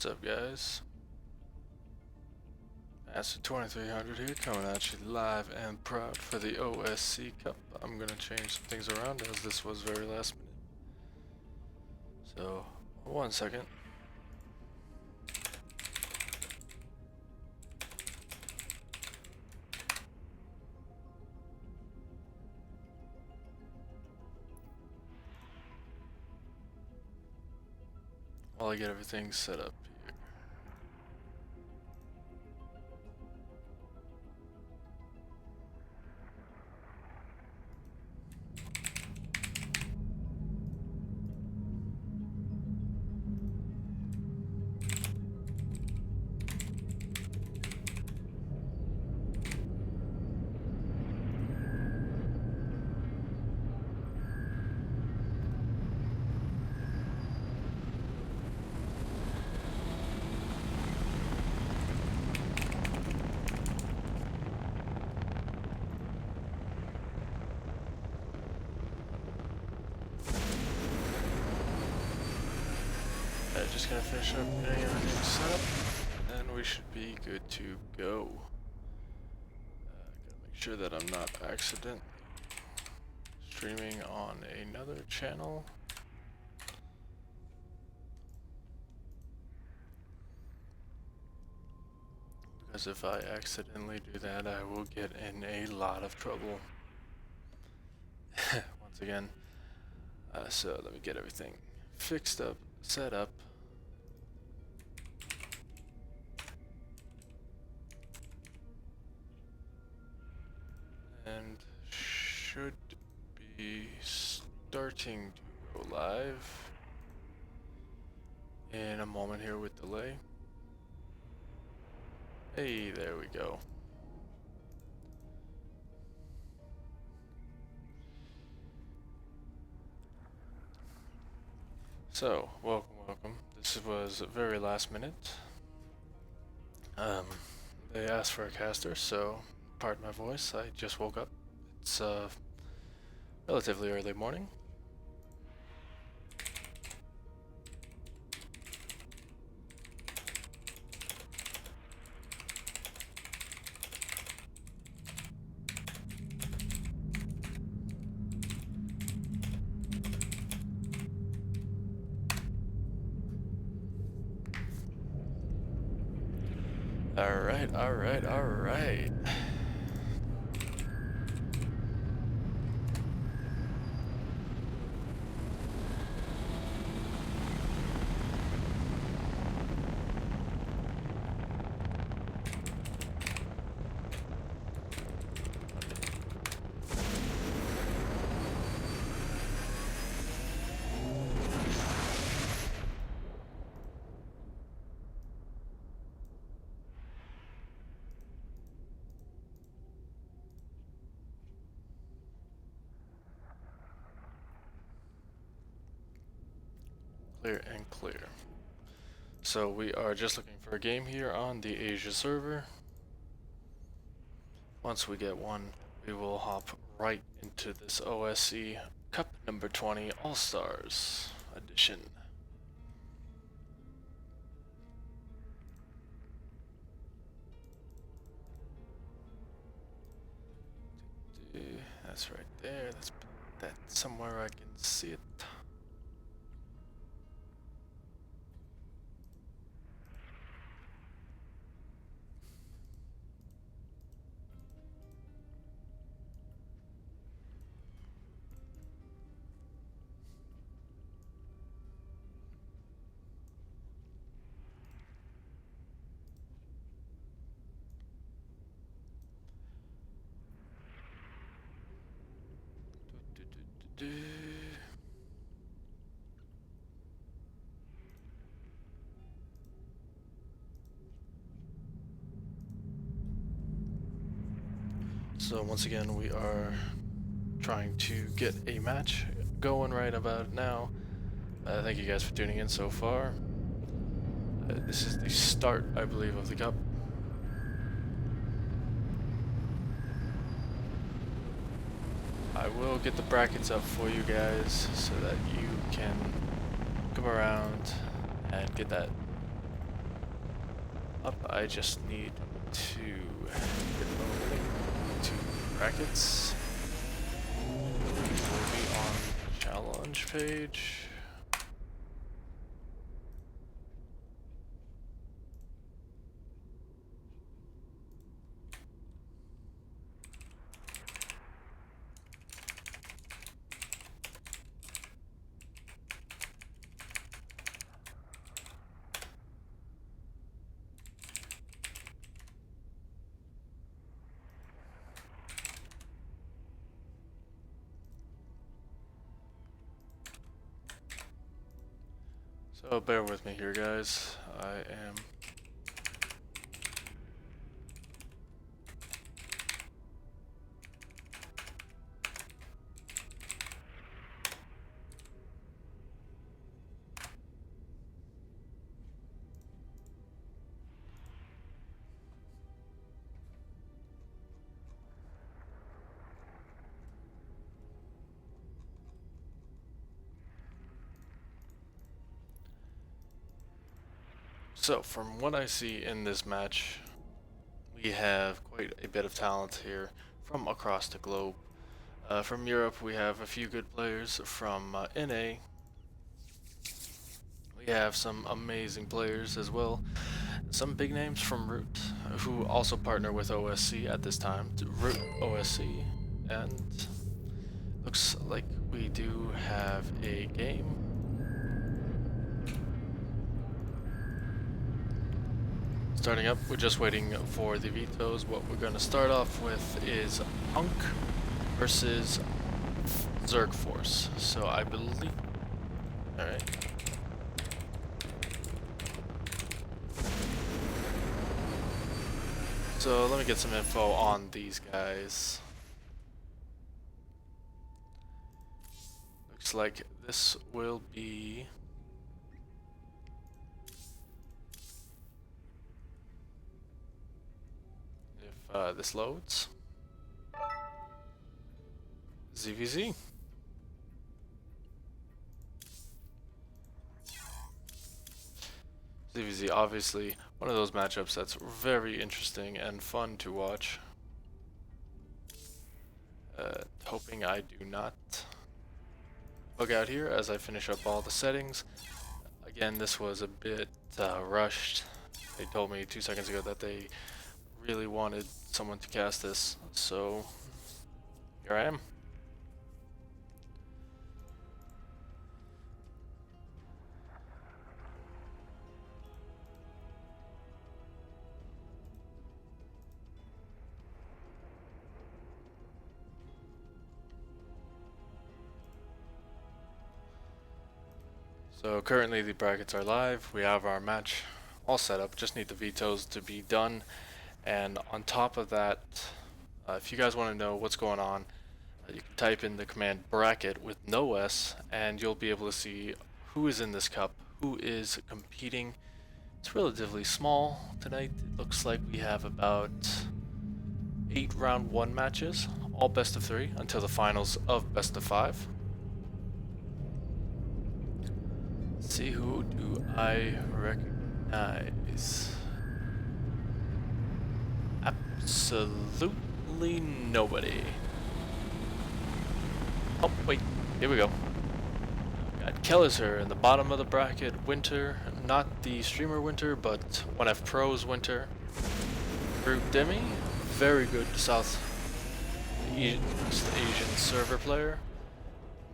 What's up, guys? Master 2300 here, coming at you live and proud for the OSC Cup. I'm gonna change some things around as this was very last minute. So, 1 second. While I get everything set up here. Just gonna finish up getting everything set up, and we should be good to go. Gotta make sure that I'm not accidentally streaming on another channel. Because if I accidentally do that, I will get in a lot of trouble. Once again. So let me get everything fixed up, set up. And should be starting to go live in a moment here with delay. Hey, there we go. So, welcome. This was very last minute. They asked for a caster, so pardon my voice, I just woke up. It's relatively early morning. Alright. Clear and clear. So we are just looking for a game here on the Asia server. Once we get one, we will hop right into this OSC Cup number 20 All-Stars edition. That's right there. Let's put that somewhere I can see it. So once again, we are trying to get a match going right about now. Thank you guys for tuning in so far. This is the start, I believe, of the cup. I will get the brackets up for you guys so that you can come around and get that up. I just need to get the link to brackets. We'll be on challenge page. So bear with me here, guys. I am So, from what I see in this match, we have quite a bit of talent here from across the globe. From Europe, we have a few good players. From NA, we have some amazing players as well. Some big names from Root, who also partner with OSC at this time. Root OSC, and looks like we do have a game. Starting up, we're just waiting for the vetoes. What we're going to start off with is Punk versus ZergForce. So I believe... Alright. So let me get some info on these guys. Looks like this will be... this loads. ZVZ. ZVZ, obviously one of those matchups that's very interesting and fun to watch. Hoping I do not bug out here as I finish up all the settings. Again, this was a bit rushed. They told me 2 seconds ago that they really wanted someone to cast this, so here I am. So currently the brackets are live. We have our match all set up, just need the vetoes to be done. And on top of that, if you guys want to know what's going on, you can type in the command bracket with no S and you'll be able to see who is in this cup, who is competing. It's relatively small tonight. It looks like we have about 8 round 1 matches, all best of 3 until the finals of best of 5. Let's see, who do I recognize? Absolutely nobody. Oh, wait, here we go. Got Kelliser in the bottom of the bracket. Winter, not the streamer Winter, but 1F Pro's Winter. Brute Demi, very good South Asian server player.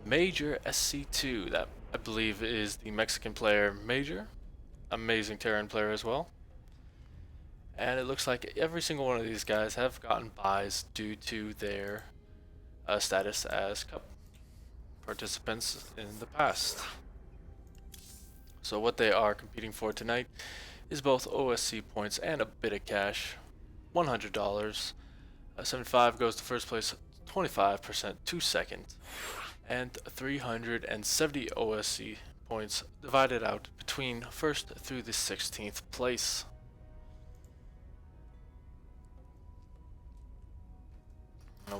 Major SC2, that I believe is the Mexican player Major. Amazing Terran player as well. And it looks like every single one of these guys have gotten buys due to their status as cup participants in the past. So what they are competing for tonight is both OSC points and a bit of cash. $100. 75 goes to first place, 25% to second, and 370 OSC points divided out between first through the 16th place.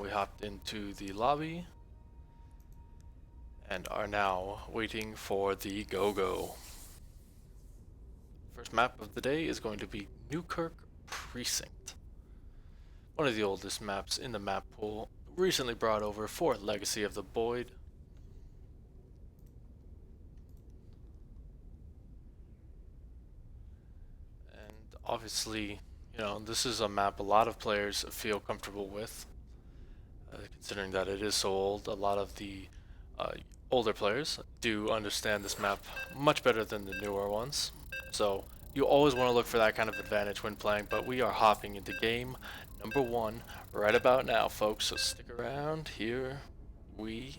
We hopped into the lobby and are now waiting for the go-go. first map of the day is going to be Newkirk Precinct. One of the oldest maps in the map pool, recently brought over for Legacy of the Void. And obviously, you know, this is a map a lot of players feel comfortable with. Considering that it is so old, a lot of the older players do understand this map much better than the newer ones. So you always want to look for that kind of advantage when playing, but we are hopping into game number 1 right about now, folks, so stick around. Here we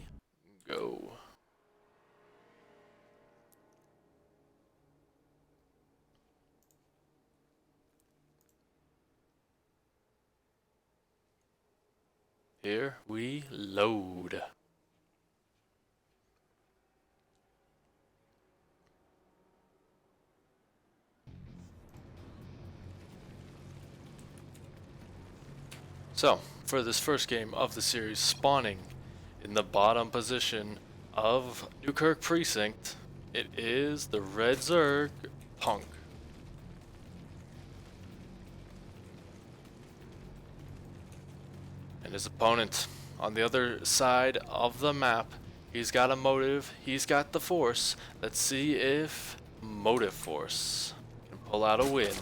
go. Here we load. So, for this first game of the series, spawning in the bottom position of Newkirk Precinct, it is the Red Zerg Punk. And his opponent on the other side of the map, he's got a motive, he's got the force. Let's see if Motive Force can pull out a win.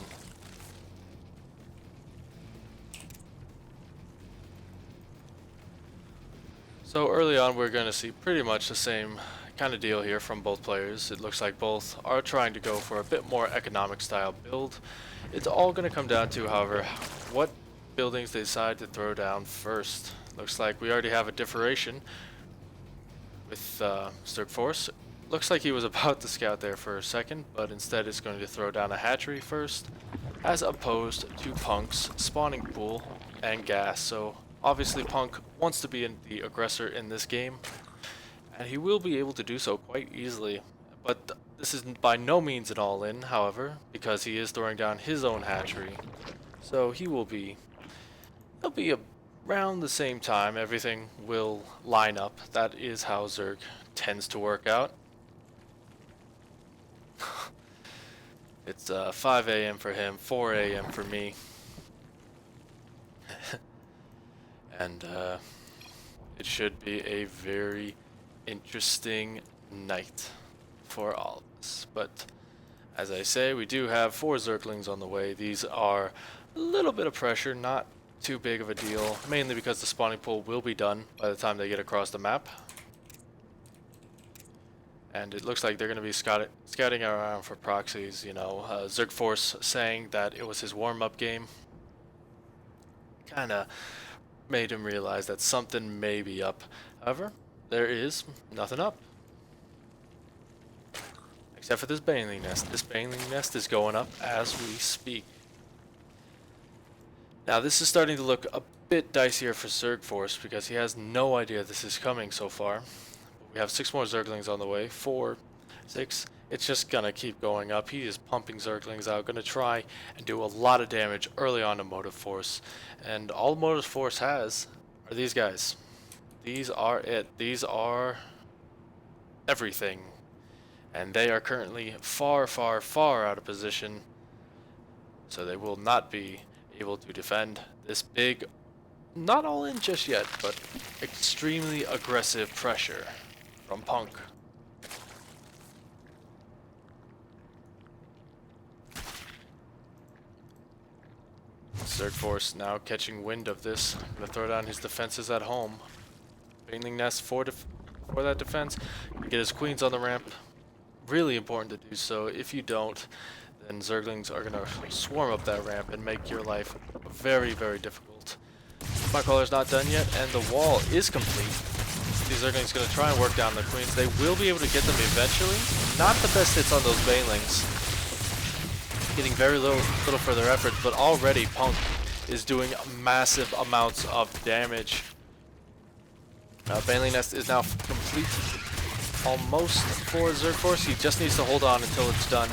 So early on we're going to see pretty much the same kind of deal here from both players. It looks like both are trying to go for a bit more economic style build. It's all going to come down to, however, what buildings they decide to throw down first. Looks like we already have a differentiation with ZergForce. Looks like he was about to scout there for a second, but instead is going to throw down a hatchery first, as opposed to Punk's spawning pool and gas. So obviously Punk wants to be the aggressor in this game, and he will be able to do so quite easily. But this is by no means an all-in, however, because he is throwing down his own hatchery. So he'll be around the same time, everything will line up. That is how Zerg tends to work out. It's 5 a.m. for him, 4 a.m. for me. And it should be a very interesting night for all of us. But as I say, we do have 4 Zerglings on the way. These are a little bit of pressure, not too big of a deal, mainly because the spawning pool will be done by the time they get across the map. And it looks like they're going to be scouting around for proxies, you know. ZergForce saying that it was his warm-up game kind of made him realize that something may be up. However, there is nothing up. Except for this baneling nest. This baneling nest is going up as we speak. Now this is starting to look a bit dicier for ZergForce because he has no idea this is coming so far. We have 6 more Zerglings on the way. 4, 6. It's just gonna keep going up. He is pumping Zerglings out, gonna try and do a lot of damage early on to Motive Force. And all Motive Force has are these guys. These are it. These are everything. And they are currently far, far, far out of position. So they will not be able to defend this big, not all in just yet, but extremely aggressive pressure from Punk. ZergForce now catching wind of this. Gonna throw down his defenses at home. Baneling Nest for that defense. Get his queens on the ramp. Really important to do so. If you don't, then Zerglings are gonna swarm up that ramp and make your life very, very difficult. My caller's not done yet, and the wall is complete. These Zerglings gonna try and work down the queens. They will be able to get them eventually. Not the best hits on those Banelings. Getting very little further effort, but already Punk is doing massive amounts of damage. Baneling Nest is now complete almost for ZergForce. He just needs to hold on until it's done,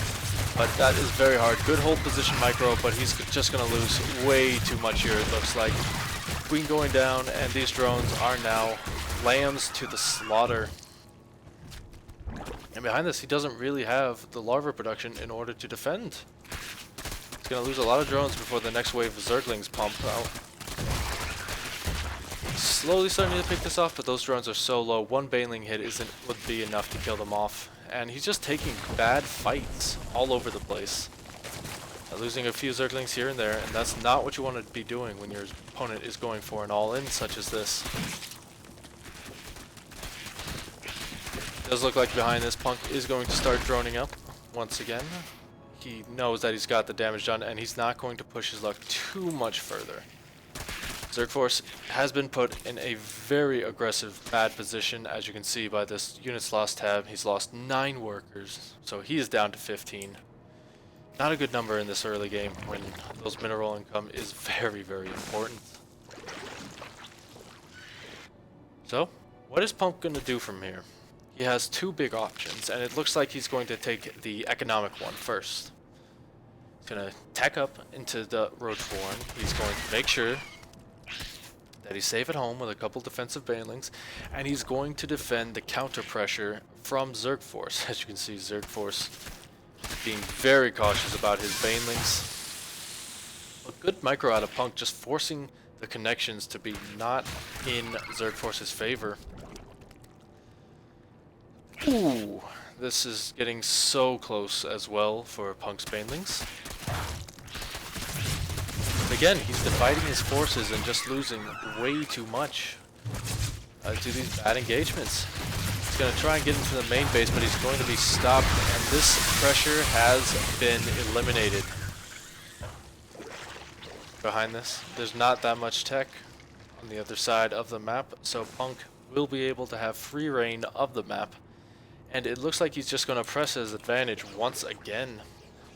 but that is very hard. Good hold position micro, but he's just going to lose way too much here, it looks like. Queen going down, and these drones are now lambs to the slaughter. And behind this, he doesn't really have the larva production in order to defend. He's going to lose a lot of drones before the next wave of Zerglings pump out. Slowly starting to pick this off, but those drones are so low. One Baneling hit would be enough to kill them off. And he's just taking bad fights all over the place. Losing a few Zerglings here and there, and that's not what you want to be doing when your opponent is going for an all-in such as this. It does look like behind this, Punk is going to start droning up once again. He knows that he's got the damage done, and he's not going to push his luck too much further. ZergForce has been put in a very aggressive, bad position, as you can see by this units lost tab. He's lost 9 workers, so he is down to 15. Not a good number in this early game when those mineral income is very, very important. So, what is Punk going to do from here? He has 2 big options, and it looks like he's going to take the economic one first. He's going to tech up into the Roach Warren. He's going to make sure that he's safe at home with a couple defensive banelings, and he's going to defend the counter pressure from ZergForce. As you can see, ZergForce being very cautious about his banelings. A good micro out of Punk, just forcing the connections to be not in ZergForce's favor. Ooh, this is getting so close as well for Punk's banelings. But again, he's dividing his forces and just losing way too much to these bad engagements. He's going to try and get into the main base, but he's going to be stopped, and this pressure has been eliminated. Behind this, there's not that much tech on the other side of the map, so Punk will be able to have free reign of the map, and it looks like he's just going to press his advantage once again,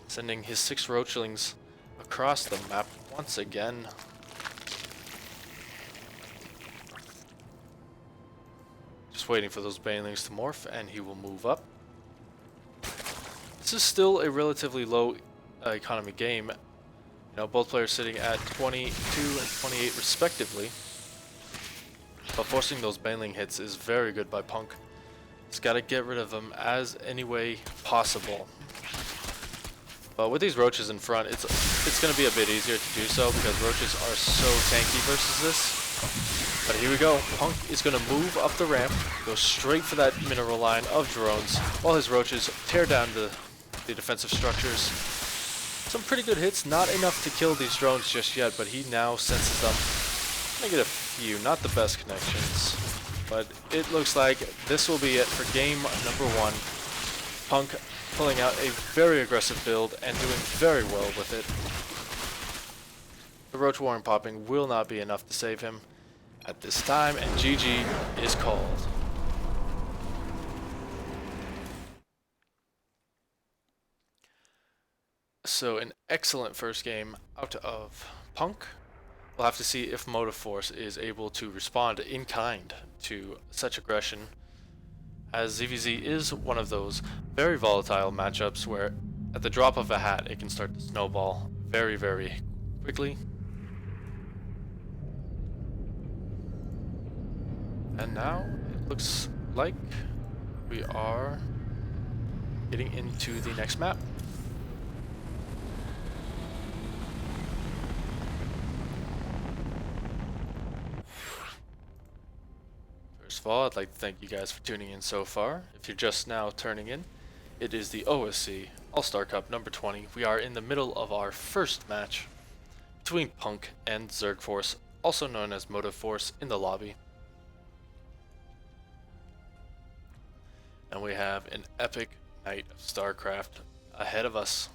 sending his 6 Roachlings across the map once again. Just waiting for those banelings to morph, and he will move up. This is still a relatively low economy game. You know, both players sitting at 22 and 28 respectively. But forcing those baneling hits is very good by Punk. He's got to get rid of them as any way possible. But with these roaches in front, it's going to be a bit easier to do so because roaches are so tanky versus this. But here we go. Punk is going to move up the ramp, go straight for that mineral line of drones, while his roaches tear down the defensive structures. Some pretty good hits, not enough to kill these drones just yet, but he now senses them. Gonna get a few, not the best connections, but it looks like this will be it for game number 1. Punk pulling out a very aggressive build and doing very well with it. The Roach Warren popping will not be enough to save him at this time, and GG is called. So an excellent first game out of Punk. We'll have to see if Motive Force is able to respond in kind to such aggression, as ZVZ is one of those very volatile matchups where at the drop of a hat it can start to snowball very, very quickly. And now it looks like we are getting into the next map. First of all, I'd like to thank you guys for tuning in so far. If you're just now turning in, it is the OSC All-Star Cup number 20. We are in the middle of our first match between Punk and ZergForce, also known as Motive Force, in the lobby. And we have an epic night of StarCraft ahead of us.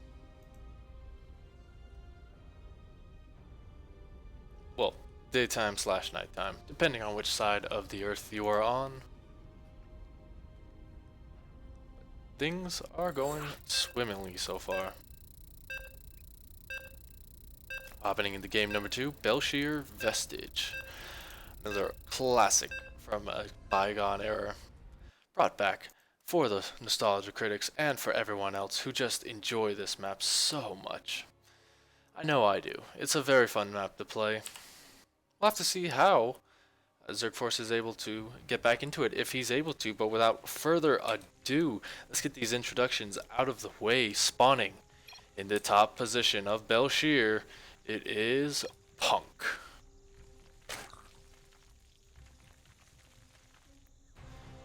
Well, daytime / nighttime, depending on which side of the Earth you are on. Things are going swimmingly so far. Happening into game number 2, Belshir Vestige. Another classic from a bygone era, brought back for the nostalgia critics and for everyone else who just enjoy this map so much. I know I do. It's a very fun map to play. We'll have to see how ZergForce is able to get back into it if he's able to, but without further ado, let's get these introductions out of the way. Spawning in the top position of Belshir, it is Punk.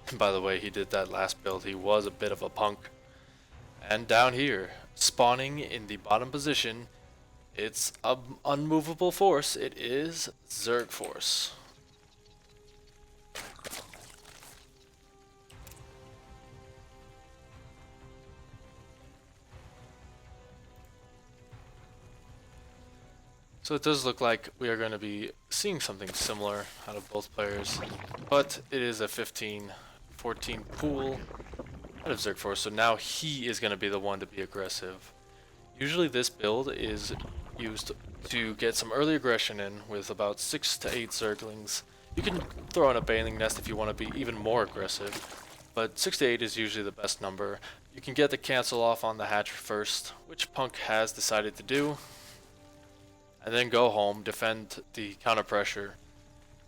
And by the way, he did that last build, he was a bit of a punk. And down here, spawning in the bottom position, it's an unmovable force, it is ZergForce. So it does look like we are going to be seeing something similar out of both players, but it is a 15-14 pool out of ZergForce, so now he is going to be the one to be aggressive. Usually this build is used to get some early aggression in with about 6 to 8 Zerglings. You can throw in a Baneling Nest if you want to be even more aggressive, but 6 to 8 is usually the best number. You can get the cancel off on the hatch first, which Punk has decided to do, and then go home, defend the counter pressure,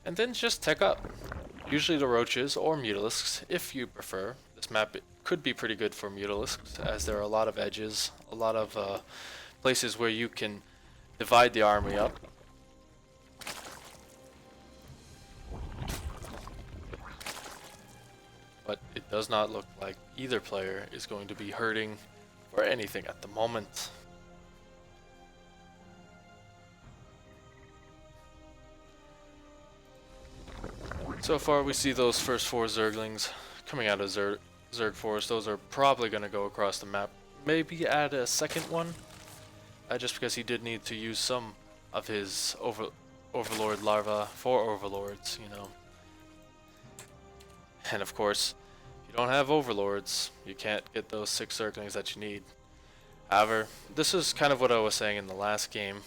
and then just tech up. Usually the roaches or mutalisks, if you prefer. This map could be pretty good for mutalisks, as there are a lot of edges, a lot of places where you can divide the army up. But it does not look like either player is going to be hurting for anything at the moment. So far we see those first 4 Zerglings coming out of ZergForce. Those are probably going to go across the map. Maybe add a second one, just because he did need to use some of his Overlord larva for Overlords, you know. And of course, if you don't have Overlords, you can't get those 6 Zerglings that you need. However, this is kind of what I was saying in the last game.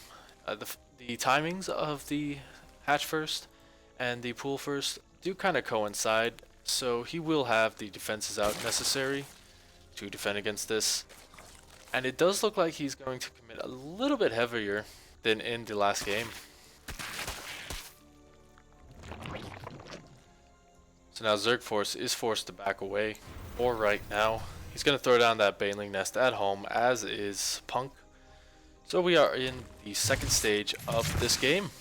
The timings of the hatch first and the pool first do kind of coincide, so he will have the defenses out necessary to defend against this. And it does look like he's going to commit a little bit heavier than in the last game. So now ZergForce is forced to back away, or right now. He's going to throw down that Baneling Nest at home, as is Punk. So we are in the second stage of this game.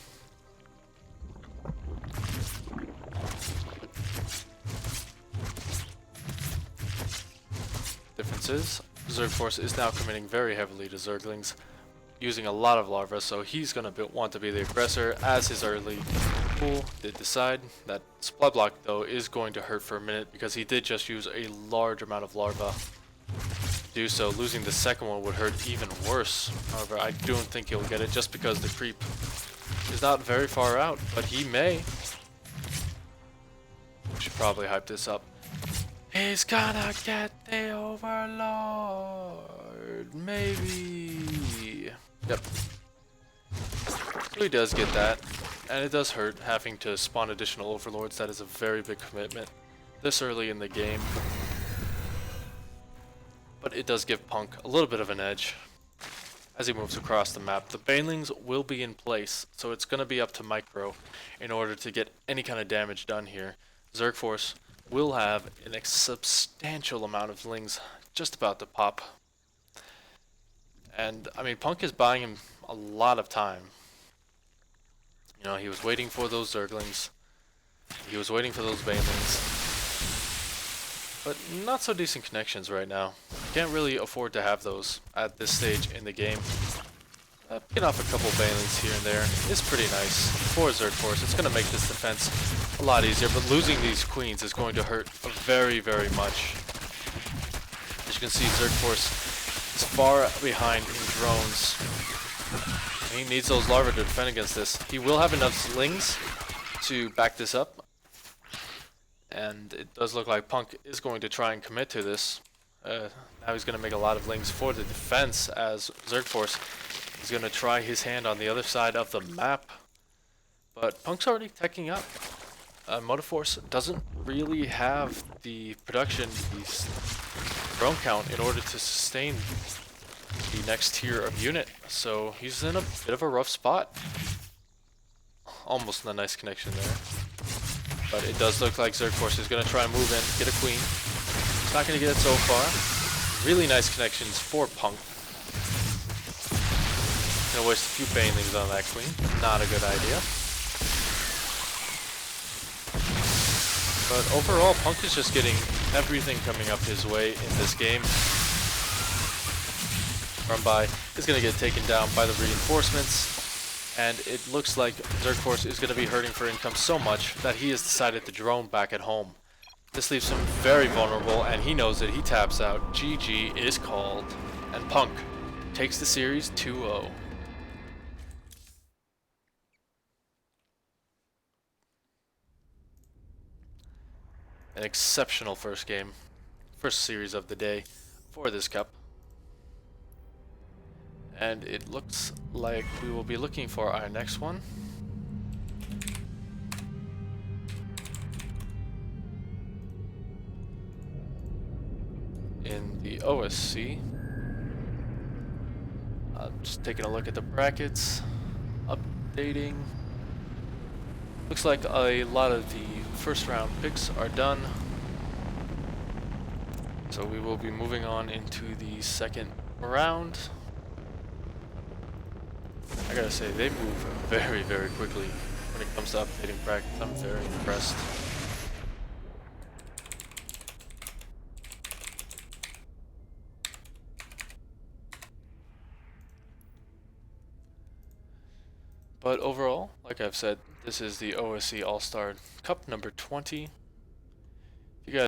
Differences. ZergForce is now committing very heavily to Zerglings, using a lot of larvae, so he's going to want to be the aggressor, as his early pool did decide. That supply block, though, is going to hurt for a minute, because he did just use a large amount of larvae to do so. Losing the second one would hurt even worse. However, I don't think he'll get it, just because the creep is not very far out, but he may. We should probably hype this up. He's gonna get the Overlord, maybe. Yep. So he does get that, and it does hurt having to spawn additional Overlords. That is a very big commitment this early in the game. But it does give Punk a little bit of an edge as he moves across the map. The Banelings will be in place, so it's gonna be up to Micro in order to get any kind of damage done here. ZergForce will have a substantial amount of Lings just about to pop. And, I mean, Punk is buying him a lot of time. You know, he was waiting for those Zerglings. He was waiting for those Banelings. But not so decent connections right now. Can't really afford to have those at this stage in the game. Picking off a couple Banelings here and there is pretty nice for ZergForce. It's going to make this defense a lot easier, but losing these queens is going to hurt very, very much. As you can see, ZergForce is far behind in drones. He needs those larvae to defend against this. He will have enough slings to back this up, and it does look like Punk is going to try and commit to this. Now he's going to make a lot of Lings for the defense, as ZergForce is going to try his hand on the other side of the map. But Punk's already teching up. Motoforce doesn't really have the production, the drone count, in order to sustain the next tier of unit. So he's in a bit of a rough spot. Almost a nice connection there. but it does look like ZergForce is going to try and move in, get a queen. It's not going to get it so far. Really nice connections for Punk. Gonna waste a few banelings on that queen. Not a good idea. But overall, Punk is just getting everything coming up his way in this game. Rumbai is going to get taken down by the reinforcements, and it looks like ZergForce is going to be hurting for income so much that he has decided to drone back at home. This leaves him very vulnerable, and he knows that he taps out. GG is called, and Punk takes the series 2-0. An exceptional first game, first series of the day for this cup. And it looks like we will be looking for our next one. In the OSC. Just taking a look at the brackets, updating. Looks like a lot of the first round picks are done. So we will be moving on into the second round. I gotta say, they move very, very quickly when it comes to updating brackets. I'm very impressed. But overall, like I've said, this is the OSC All-Star Cup number 20.